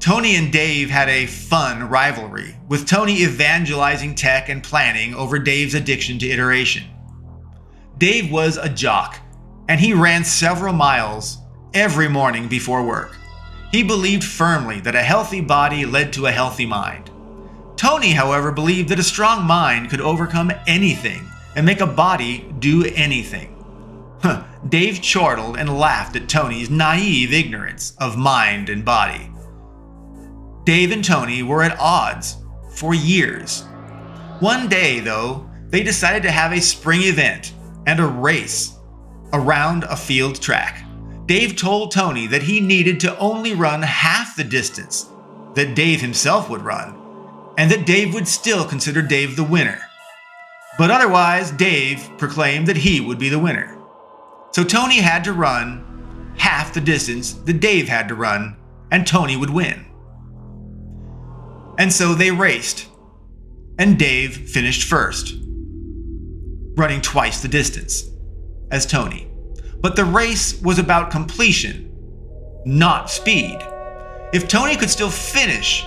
Tony and Dave had a fun rivalry, with Tony evangelizing tech and planning over Dave's addiction to iteration. Dave was a jock, and he ran several miles every morning before work. He believed firmly that a healthy body led to a healthy mind. Tony, however, believed that a strong mind could overcome anything and make a body do anything. Dave chortled and laughed at Tony's naive ignorance of mind and body. Dave and Tony were at odds for years. One day, though, they decided to have a spring event and a race around a field track. Dave told Tony that he needed to only run half the distance that Dave himself would run, and that Dave would still consider Dave the winner. But otherwise, Dave proclaimed that he would be the winner. So Tony had to run half the distance that Dave had to run, and Tony would win. And so they raced, and Dave finished first, running twice the distance as Tony. But the race was about completion, not speed. If Tony could still finish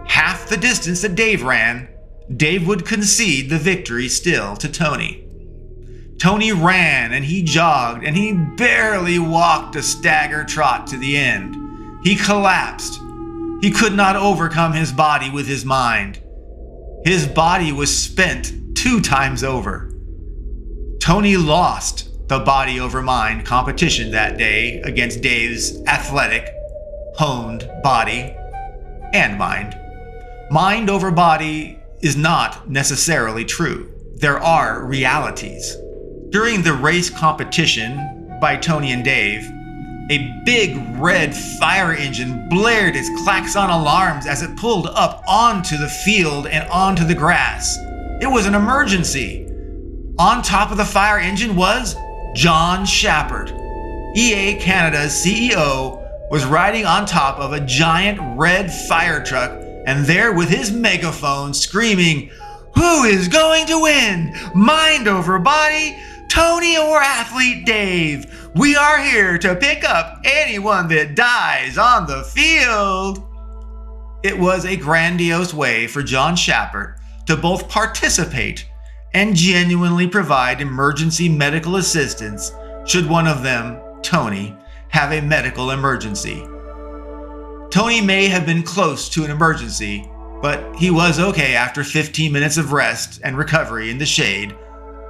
half the distance that Dave ran, Dave would concede the victory still to Tony. Tony ran and he jogged and he barely walked a stagger trot to the end. He collapsed. He could not overcome his body with his mind. His body was spent 2 times over. Tony lost the body over mind competition that day against Dave's athletic, honed body and mind. Mind over body is not necessarily true. There are realities. During the race competition by Tony and Dave, a big red fire engine blared its klaxon alarms as it pulled up onto the field and onto the grass. It was an emergency. On top of the fire engine was John Schappert. EA Canada's CEO was riding on top of a giant red fire truck, and there with his megaphone screaming, "Who is going to win? Mind over body? Tony or athlete Dave? We are here to pick up anyone that dies on the field." It was a grandiose way for John Schappert to both participate and genuinely provide emergency medical assistance should one of them, Tony, have a medical emergency. Tony may have been close to an emergency, but he was okay after 15 minutes of rest and recovery in the shade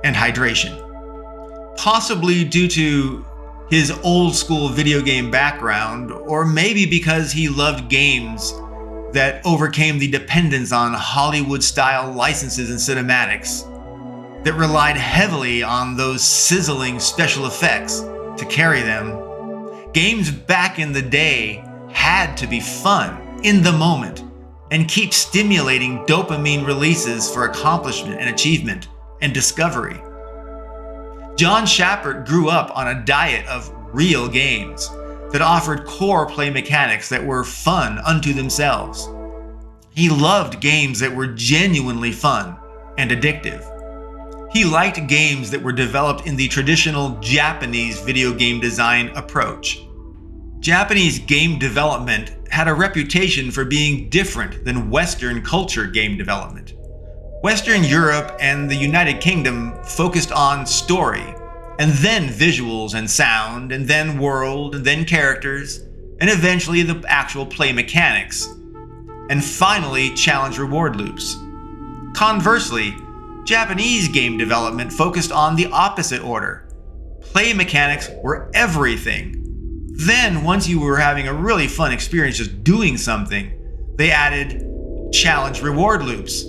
and hydration. Possibly due to his old school video game background, or maybe because he loved games that overcame the dependence on Hollywood-style licenses and cinematics, that relied heavily on those sizzling special effects to carry them. Games back in the day had to be fun, in the moment, and keep stimulating dopamine releases for accomplishment and achievement and discovery. John Schappert grew up on a diet of real games that offered core play mechanics that were fun unto themselves. He loved games that were genuinely fun and addictive. He liked games that were developed in the traditional Japanese video game design approach. Japanese game development had a reputation for being different than Western culture game development. Western Europe and the United Kingdom focused on story, and then visuals and sound, and then world, and then characters, and eventually the actual play mechanics, and finally challenge reward loops. Conversely, Japanese game development focused on the opposite order. Play mechanics were everything. Then, once you were having a really fun experience just doing something, they added challenge reward loops.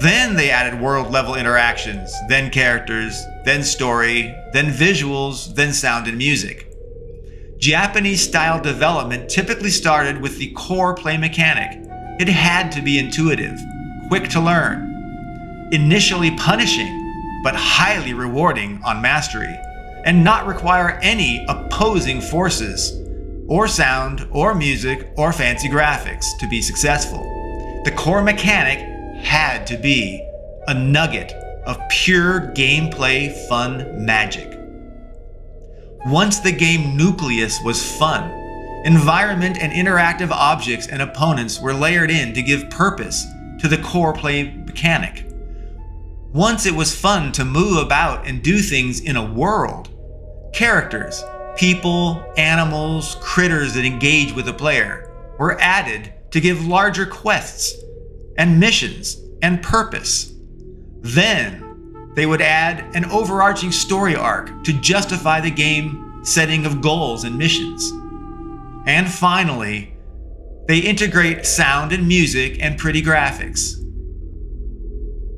Then they added world level interactions, then characters, then story, then visuals, then sound and music. Japanese style development typically started with the core play mechanic. It had to be intuitive, quick to learn, initially punishing, but highly rewarding on mastery, and not require any opposing forces, or sound, or music, or fancy graphics to be successful. The core mechanic had to be a nugget of pure gameplay fun magic. Once the game nucleus was fun, Environment and interactive objects and opponents were layered in to give purpose to the core play mechanic. Once it was fun to move about and do things in a world, characters, people, animals, critters that engage with the player were added to give larger quests and missions and purpose. Then they would add an overarching story arc to justify the game setting of goals and missions. And finally, they integrate sound and music and pretty graphics.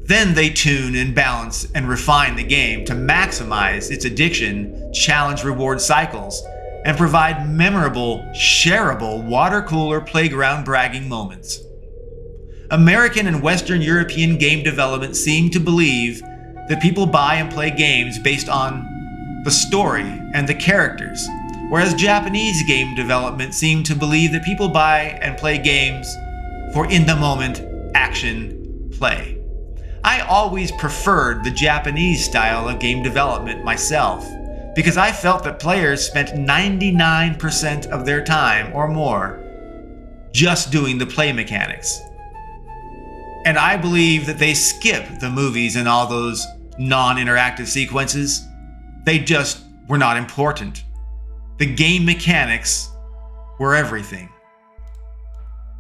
Then they tune and balance and refine the game to maximize its addiction, challenge reward cycles, and provide memorable, shareable water cooler playground bragging moments. American and Western European game development seem to believe that people buy and play games based on the story and the characters, whereas Japanese game development seem to believe that people buy and play games for in-the-moment action play. I always preferred the Japanese style of game development myself, because I felt that players spent 99% of their time or more just doing the play mechanics. And I believe that they skip the movies and all those non-interactive sequences. They just were not important. The game mechanics were everything.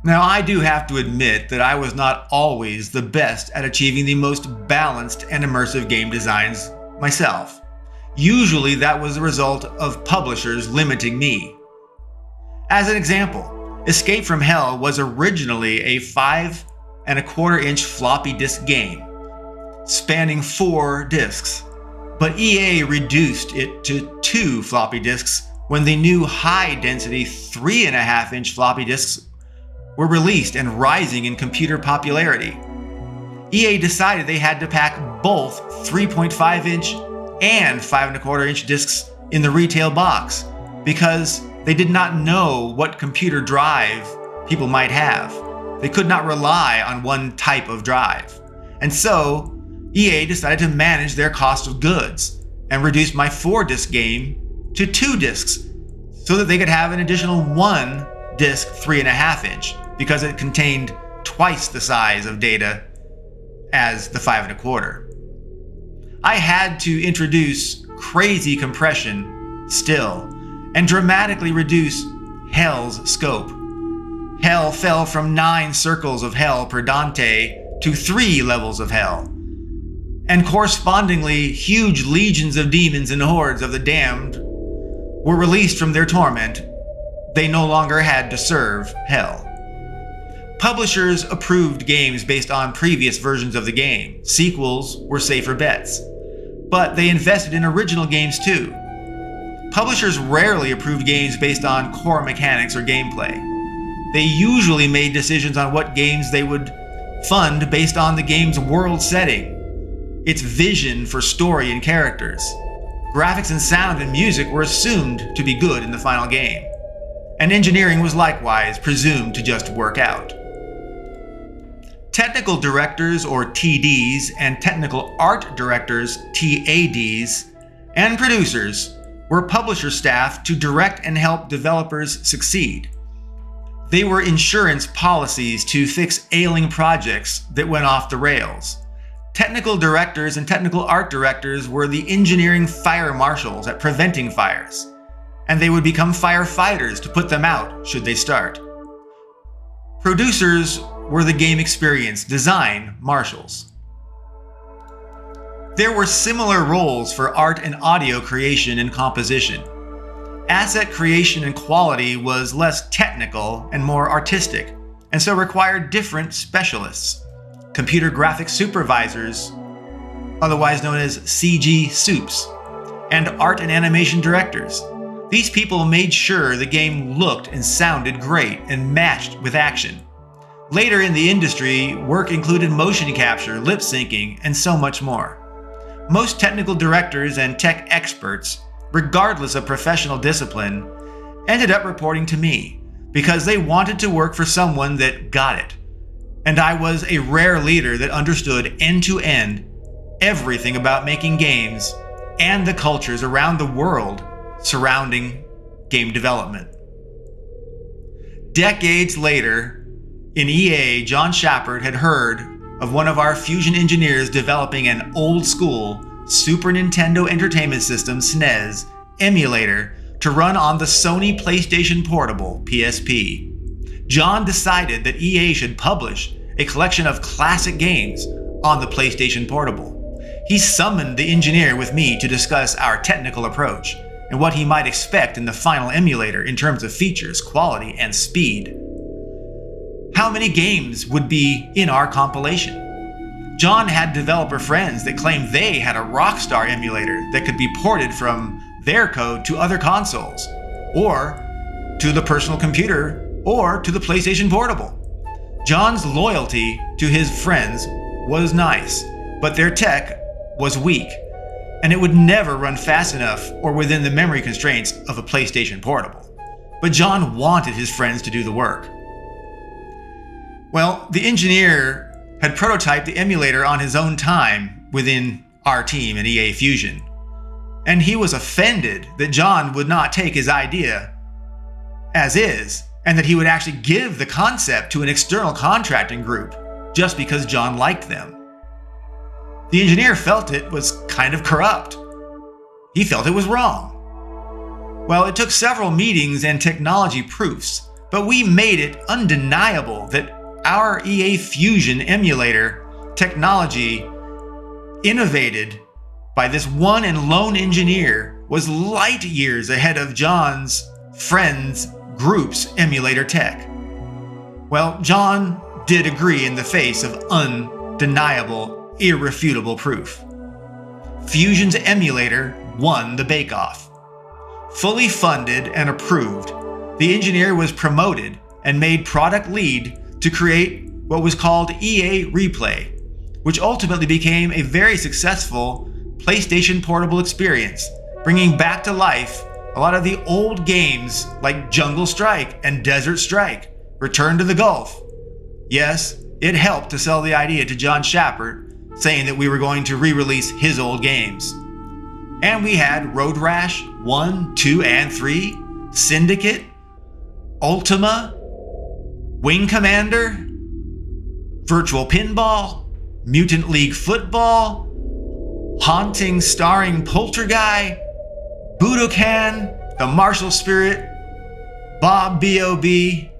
Now, I do have to admit that I was not always the best at achieving the most balanced and immersive game designs myself. Usually that was the result of publishers limiting me. As an example, Escape from Hell was originally a 5.25-inch floppy disk game, spanning 4 discs, but EA reduced it to 2 floppy disks when the new high-density 3.5-inch floppy disks were released and rising in computer popularity. EA decided they had to pack both 3.5-inch and 5.25-inch discs in the retail box because they did not know what computer drive people might have. They could not rely on one type of drive. And so, EA decided to manage their cost of goods and reduced my 4-disc game to 2 discs so that they could have an additional 1-disc 3.5-inch because it contained twice the size of data as the 5.25. I had to introduce crazy compression still and dramatically reduce Hell's scope. Hell fell from 9 circles of hell per Dante to 3 levels of hell. And correspondingly, huge legions of demons and hordes of the damned were released from their torment. They no longer had to serve hell. Publishers approved games based on previous versions of the game. Sequels were safer bets. But they invested in original games too. Publishers rarely approved games based on core mechanics or gameplay. They usually made decisions on what games they would fund based on the game's world setting, its vision for story and characters. Graphics and sound and music were assumed to be good in the final game, and engineering was likewise presumed to just work out. Technical directors, or TDs, and technical art directors, TADs, and producers were publisher staff to direct and help developers succeed. They were insurance policies to fix ailing projects that went off the rails. Technical directors and technical art directors were the engineering fire marshals at preventing fires, and they would become firefighters to put them out should they start. Producers were the game experience design marshals. There were similar roles for art and audio creation and composition. Asset creation and quality was less technical and more artistic, and so required different specialists. Computer graphics supervisors, otherwise known as CG soups, and art and animation directors. These people made sure the game looked and sounded great and matched with action. Later in the industry, work included motion capture, lip syncing, and so much more. Most technical directors and tech experts, regardless of professional discipline, ended up reporting to me because they wanted to work for someone that got it. And I was a rare leader that understood end-to-end everything about making games and the cultures around the world surrounding game development. Decades later, in EA, John Schappert had heard of one of our Fusion engineers developing an old-school Super Nintendo Entertainment System (SNES) emulator to run on the Sony PlayStation Portable (PSP). John decided that EA should publish a collection of classic games on the PlayStation Portable. He summoned the engineer with me to discuss our technical approach and what he might expect in the final emulator in terms of features, quality, and speed. How many games would be in our compilation? John had developer friends that claimed they had a Rockstar emulator that could be ported from their code to other consoles, or to the personal computer, or to the PlayStation Portable. John's loyalty to his friends was nice, but their tech was weak, and it would never run fast enough or within the memory constraints of a PlayStation Portable. But John wanted his friends to do the work. Well, the engineer had prototyped the emulator on his own time within our team in EA Fusion, and he was offended that John would not take his idea as is, and that he would actually give the concept to an external contracting group just because John liked them. The engineer felt it was kind of corrupt. He felt it was wrong. Well, it took several meetings and technology proofs, but we made it undeniable that our EA Fusion emulator technology, innovated by this one and lone engineer, was light years ahead of John's friends' group's emulator tech. Well, John did agree in the face of undeniable, irrefutable proof. Fusion's emulator won the bake-off. Fully funded and approved, the engineer was promoted and made product lead to create what was called EA Replay, which ultimately became a very successful PlayStation Portable experience, bringing back to life a lot of the old games like Jungle Strike and Desert Strike, Return to the Gulf. Yes, it helped to sell the idea to John Schappert, saying that we were going to re-release his old games. And we had Road Rash 1, 2, and 3, Syndicate, Ultima, Wing Commander, Virtual Pinball, Mutant League Football, Haunting starring Poltergeist, Budokan, The Martial Spirit, Bob B.O.B.,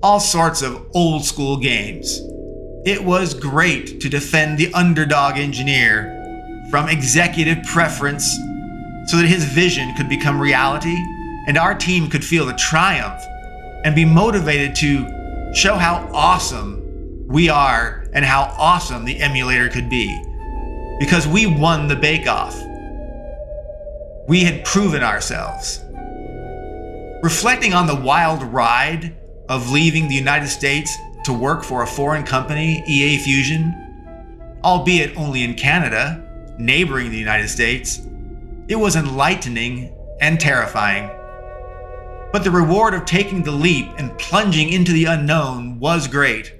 all sorts of old school games. It was great to defend the underdog engineer from executive preference so that his vision could become reality and our team could feel the triumph and be motivated to show how awesome we are and how awesome the emulator could be. Because we won the bake-off. We had proven ourselves. Reflecting on the wild ride of leaving the United States to work for a foreign company, EA Fusion, albeit only in Canada, neighboring the United States, it was enlightening and terrifying. But the reward of taking the leap and plunging into the unknown was great,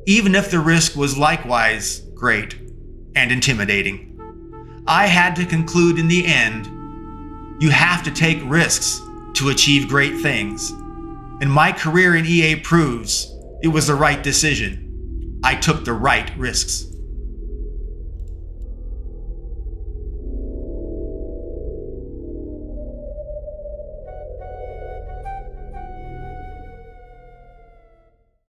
even if the risk was likewise great and intimidating. I had to conclude in the end, you have to take risks to achieve great things. And my career in EA proves it was the right decision. I took the right risks.